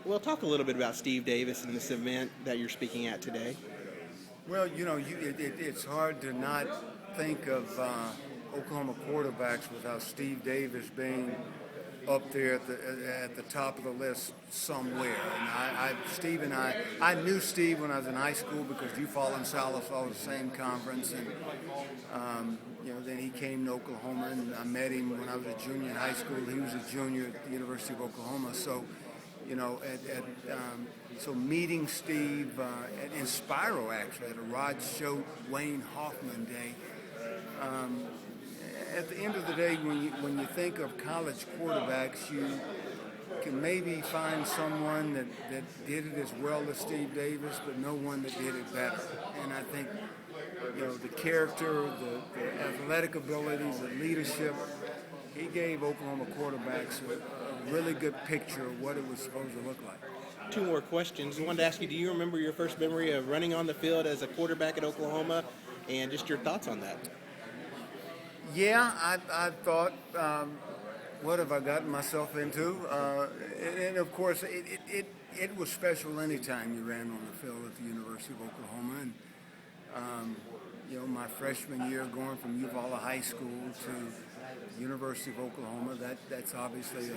Well, talk a little bit about Steve Davis and this event that you're speaking at today. Well, it's hard to not think of Oklahoma quarterbacks without Steve Davis being up there at the top of the list somewhere. And Steve and I knew Steve when I was in high school because Eufaula and Salisaw was the same conference, and then he came to Oklahoma, and I met him when I was a junior in high school. He was a junior at the University of Oklahoma, so. So meeting Steve in Spiro, actually, at a Rod Choate, Wayne Hoffman day. At the end of the day, when you think of college quarterbacks, you can maybe find someone that did it as well as Steve Davis, but no one that did it better. And I think, the character, the athletic abilities, the leadership, he gave Oklahoma quarterbacks a really good picture of what it was supposed to look like. Two more questions. I wanted to ask you, do you remember your first memory of running on the field as a quarterback at Oklahoma, and just your thoughts on that? Yeah, I thought, what have I gotten myself into? And of course, it was special anytime you ran on the field at the University of Oklahoma. And, my freshman year going from Eufaula High School to University of Oklahoma, that's obviously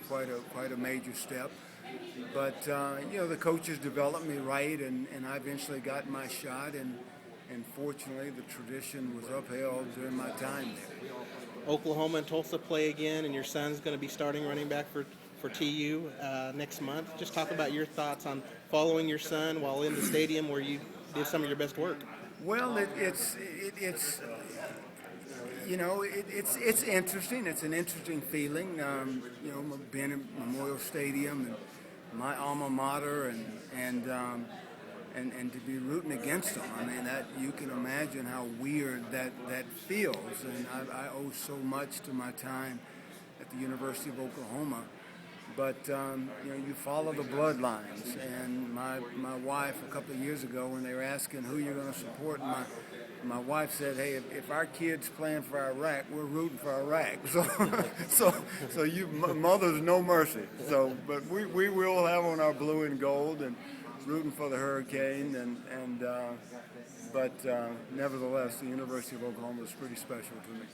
quite a major step. But, the coaches developed me right, and I eventually got my shot, and fortunately the tradition was upheld during my time there. Oklahoma and Tulsa play again, and your son's going to be starting running back for TU next month. Just talk about your thoughts on following your son while in the stadium where you did some of your best work. Well, it's interesting. It's an interesting feeling. Being in Memorial Stadium and my alma mater, and to be rooting against them. I mean, that you can imagine how weird that feels. And I owe so much to my time at the University of Oklahoma. But you follow the bloodlines. And my wife, a couple of years ago, when they were asking who you're going to support, my wife said, "Hey, if our kid's playing for Iraq, we're rooting for Iraq." So you mothers no mercy. But we will have on our blue and gold and rooting for the Hurricane, but nevertheless, the University of Oklahoma is pretty special to me.